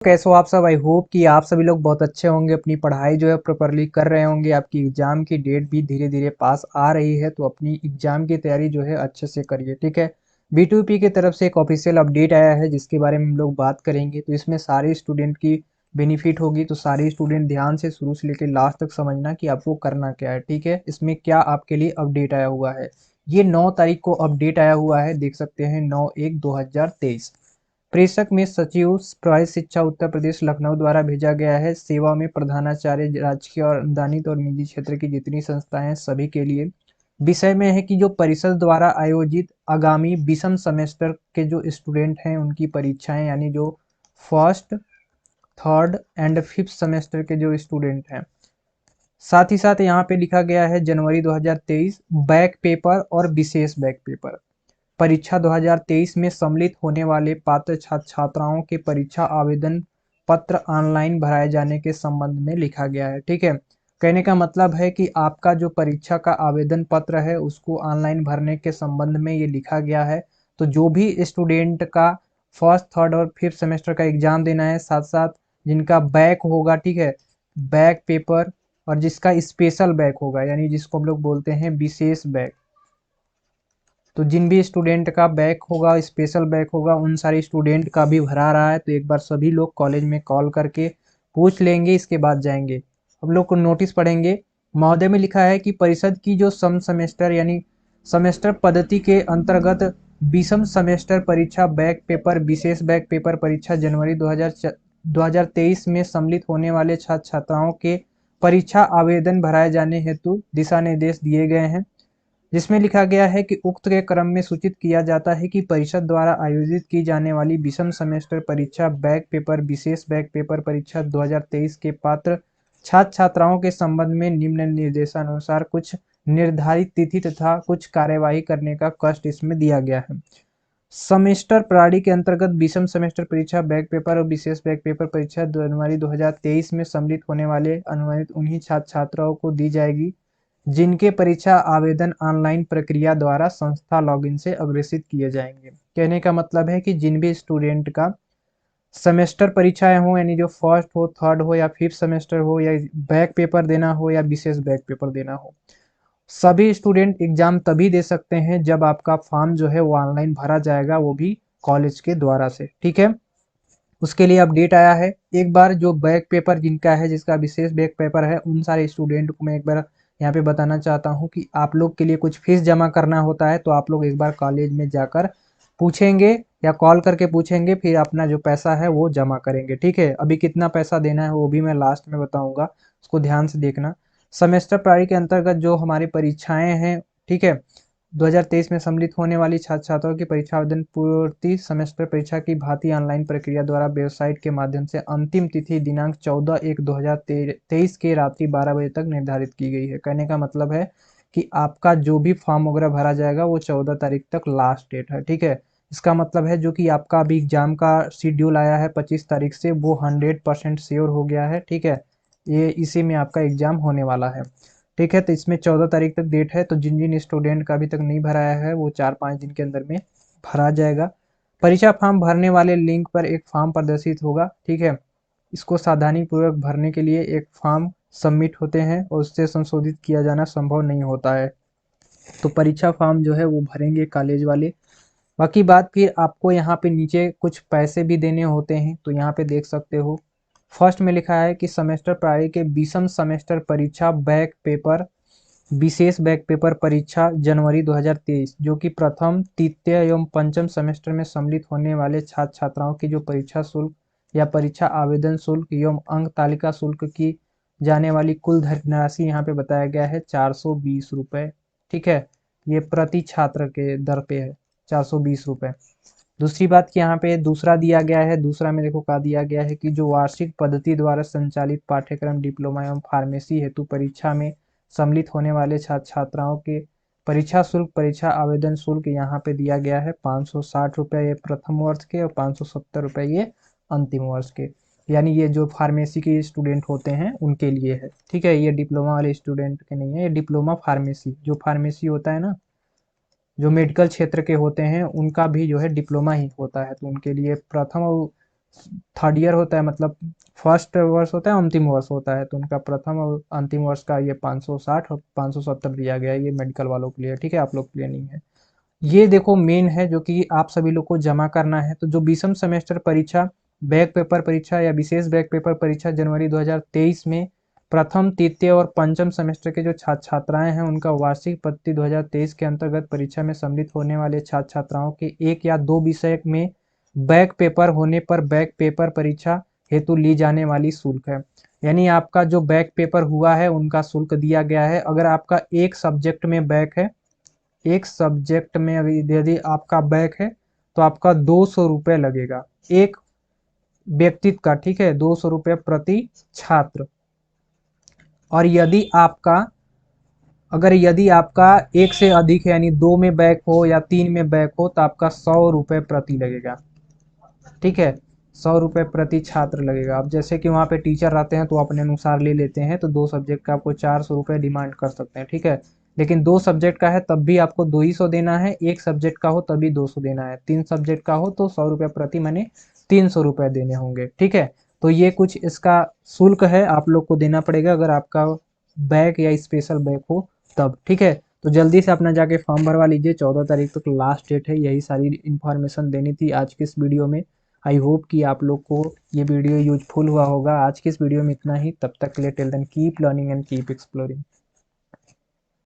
कैसे हो आप सब। आई होप कि आप सभी लोग बहुत अच्छे होंगे, अपनी पढ़ाई जो है प्रॉपरली कर रहे होंगे। आपकी एग्जाम की डेट भी धीरे धीरे पास आ रही है, तो अपनी एग्जाम की तैयारी जो है अच्छे से करिए। ठीक है, B2P की तरफ से एक ऑफिशियल अपडेट आया है जिसके बारे में हम लोग बात करेंगे। तो इसमें सारे स्टूडेंट की बेनिफिट होगी, तो सारे स्टूडेंट ध्यान से शुरू से लेकर लास्ट तक समझना कि आपको करना क्या है। ठीक है, इसमें क्या आपके लिए अपडेट आया हुआ है। ये 9 तारीख को अपडेट आया हुआ है, देख सकते हैं 9/1/2023। प्रेषक में सचिव प्राइवेट शिक्षा उत्तर प्रदेश लखनऊ द्वारा भेजा गया है। सेवा में प्रधानाचार्य राजकीय और अनुदानित और निजी क्षेत्र की जितनी संस्थाएं हैं सभी के लिए। विषय में है कि जो परिषद द्वारा आयोजित आगामी विषम सेमेस्टर के जो स्टूडेंट हैं उनकी परीक्षाएं, यानी जो first, third and fifth semester के जो स्टूडेंट हैं। साथ ही साथ यहाँ पे लिखा गया है जनवरी 2023 बैक पेपर और विशेष बैक पेपर परीक्षा 2023 में सम्मिलित होने वाले पात्र छात्र छात्राओं के परीक्षा आवेदन पत्र ऑनलाइन भराए जाने के संबंध में लिखा गया है। ठीक है, कहने का मतलब है कि आपका जो परीक्षा का आवेदन पत्र है उसको ऑनलाइन भरने के संबंध में ये लिखा गया है। तो जो भी स्टूडेंट का फर्स्ट, थर्ड और फिफ्थ सेमेस्टर का एग्जाम देना है, साथ साथ जिनका बैक होगा, ठीक है, बैक पेपर, और जिसका स्पेशल बैक होगा, यानी जिसको हम लोग बोलते हैं विशेष बैक। तो जिन भी स्टूडेंट का बैक होगा, स्पेशल बैक होगा, उन सारे स्टूडेंट का भी भरा रहा है। तो एक बार सभी लोग कॉलेज में कॉल करके पूछ लेंगे, इसके बाद जाएंगे। हम लोग को नोटिस पढ़ेंगे। महोदय में लिखा है कि परिषद की जो सम सेमेस्टर यानी सेमेस्टर पद्धति के अंतर्गत विषम सेमेस्टर परीक्षा बैक पेपर विशेष बैक पेपर परीक्षा जनवरी 2023 में सम्मिलित होने वाले छात्र छात्राओं के परीक्षा आवेदन भराए जाने हेतु दिशा निर्देश दिए गए हैं, जिसमें लिखा गया है कि उक्त के क्रम में सूचित किया जाता है कि परिषद द्वारा आयोजित की जाने वाली विषम सेमेस्टर परीक्षा बैक पेपर विशेष बैक पेपर परीक्षा 2023 के पात्र छात्र छात्राओं के संबंध में निम्न निर्देशानुसार कुछ निर्धारित तिथि तथा कुछ कार्यवाही करने का कष्ट इसमें दिया गया है। सेमेस्टर प्रणाली के अंतर्गत विषम सेमेस्टर परीक्षा बैक पेपर और विशेष बैक पेपर परीक्षा जनवरी 2023 में सम्मिलित होने वाले अनुमानित उन्हीं छात्र छात्राओं को दी जाएगी जिनके परीक्षा आवेदन ऑनलाइन प्रक्रिया द्वारा संस्था लॉगिन से अग्रेसित किए जाएंगे। कहने का मतलब है कि जिन भी स्टूडेंट का सेमेस्टर परीक्षाएं हो, यानी जो फर्स्ट हो, थर्ड हो या फिफ्थ सेमेस्टर हो, या बैक पेपर देना हो या विशेष बैक पेपर देना हो, सभी स्टूडेंट एग्जाम तभी दे सकते हैं जब आपका फॉर्म जो है वो ऑनलाइन भरा जाएगा, वो भी कॉलेज के द्वारा से। ठीक है, उसके लिए अपडेट आया है। एक बार जो बैक पेपर जिनका है, जिसका विशेष बैक पेपर है, उन सारे स्टूडेंट को मैं एक बार यहाँ पे बताना चाहता हूँ कि आप लोग के लिए कुछ फीस जमा करना होता है। तो आप लोग एक बार कॉलेज में जाकर पूछेंगे या कॉल करके पूछेंगे, फिर अपना जो पैसा है वो जमा करेंगे। ठीक है, अभी कितना पैसा देना है वो भी मैं लास्ट में बताऊंगा, उसको ध्यान से देखना। सेमेस्टर प्रणाली के अंतर्गत जो हमारी परीक्षाएं हैं, ठीक है, 2023 में सम्मिलित होने वाली छात्र छात्राओं की परीक्षा आवेदन पूर्ति सेमेस्टर परीक्षा की भांति ऑनलाइन प्रक्रिया द्वारा वेबसाइट के माध्यम से अंतिम तिथि दिनांक 14/1/2023 के रात्रि 12 बजे तक निर्धारित की गई है। कहने का मतलब है कि आपका जो भी फॉर्म वगैरह भरा जाएगा वो 14 तारीख तक लास्ट डेट है। ठीक है, इसका मतलब है जो कि आपका अभी एग्जाम का शेड्यूल आया है 25 तारीख से, वो 100% श्योर हो गया है। ठीक है, ये इसी में आपका एग्जाम होने वाला है। ठीक है, तो इसमें 14 तारीख तक डेट है। तो जिन जिन स्टूडेंट का अभी तक नहीं भराया है वो 4-5 दिन के अंदर में भरा जाएगा। परीक्षा फॉर्म भरने वाले लिंक पर एक फॉर्म प्रदर्शित होगा। ठीक है, इसको सावधानी पूर्वक भरने के लिए एक फॉर्म सबमिट होते हैं और उससे संशोधित किया जाना संभव नहीं होता है। तो परीक्षा फॉर्म जो है वो भरेंगे कॉलेज वाले। बाकी बात फिर आपको यहाँ पे नीचे कुछ पैसे भी देने होते हैं, तो यहाँ पे देख सकते हो। फर्स्ट में लिखा है कि सेमेस्टर प्रणाली के विषम सेमेस्टर परीक्षा बैक पेपर विशेष बैक पेपर परीक्षा जनवरी 2023 जो कि प्रथम, तृतीय एवं पंचम सेमेस्टर में सम्मिलित होने वाले छात्र छात्राओं की जो परीक्षा शुल्क या परीक्षा आवेदन शुल्क एवं अंक तालिका शुल्क की जाने वाली कुल धनराशि यहाँ पे बताया गया है 420 रुपये। ठीक है, ये प्रति छात्र के दर पे है 420 रुपये। दूसरी बात कि यहाँ पे दूसरा दिया गया है, दूसरा में देखो क्या दिया गया है कि जो वार्षिक पद्धति द्वारा संचालित पाठ्यक्रम डिप्लोमा एवं फार्मेसी हेतु परीक्षा में सम्मिलित होने वाले छात्र छात्राओं के परीक्षा शुल्क परीक्षा आवेदन शुल्क यहाँ पे दिया गया है 560 रुपये ये प्रथम वर्ष के और 570 रुपये ये अंतिम वर्ष के। यानी ये जो फार्मेसी के स्टूडेंट होते हैं उनके लिए है। ठीक है, ये डिप्लोमा वाले स्टूडेंट के नहीं है, ये डिप्लोमा फार्मेसी, जो फार्मेसी होता है ना, जो मेडिकल क्षेत्र के होते हैं उनका भी जो है डिप्लोमा ही होता है, तो उनके लिए प्रथम और थर्ड ईयर होता है, मतलब फर्स्ट वर्ष होता है, अंतिम वर्ष होता है, तो उनका प्रथम और अंतिम वर्ष का ये 560 और 570 दिया गया है, ये मेडिकल वालों के लिए, ठीक है, आप लोग के लिए नहीं है। ये देखो मेन है जो कि आप सभी लोग को जमा करना है। तो जो विषम सेमेस्टर परीक्षा, बैक पेपर परीक्षा या विशेष बैक पेपर परीक्षा जनवरी 2023 में प्रथम, तृतीय और पंचम सेमेस्टर के जो छात्र छात्राएं हैं, उनका वार्षिक पद्धति 2023 के अंतर्गत परीक्षा में सम्मिलित होने वाले छात्र छात्राओं के एक या दो विषय में बैक पेपर होने पर बैक पेपर परीक्षा हेतु ली जाने वाली शुल्क है। यानी आपका जो बैक पेपर हुआ है उनका शुल्क दिया गया है। अगर आपका एक सब्जेक्ट में बैक है, एक सब्जेक्ट में अभी यदि आपका बैक है तो आपका 200 रुपये लगेगा एक व्यक्ति का, ठीक है, 200 रुपये प्रति छात्र। और यदि आपका एक से अधिक है, यानी दो में बैक हो या तीन में बैक हो, तो आपका 100 रुपये प्रति लगेगा, ठीक है, 100 रुपये प्रति छात्र लगेगा। अब जैसे कि वहाँ पे टीचर रहते हैं तो अपने अनुसार ले लेते हैं, तो दो सब्जेक्ट का आपको 400 रुपये डिमांड कर सकते हैं, ठीक है। लेकिन दो सब्जेक्ट का है तब भी आपको 200 देना है, एक सब्जेक्ट का हो तभी 200 देना है, तीन सब्जेक्ट का हो तो 100 रुपये प्रति मैंने 300 रुपये देने होंगे, ठीक है। तो ये कुछ इसका शुल्क है, आप लोग को देना पड़ेगा अगर आपका बैक या स्पेशल बैक हो तब, ठीक है। तो जल्दी से अपना जाके फॉर्म भरवा लीजिए, 14 तारीख तक लास्ट डेट है। यही सारी इन्फॉर्मेशन देनी थी आज की इस वीडियो में। आई होप कि आप लोग को ये वीडियो यूजफुल हुआ होगा। आज की इस वीडियो में इतना ही, तब तक के लिए till then keep learning and keep exploring.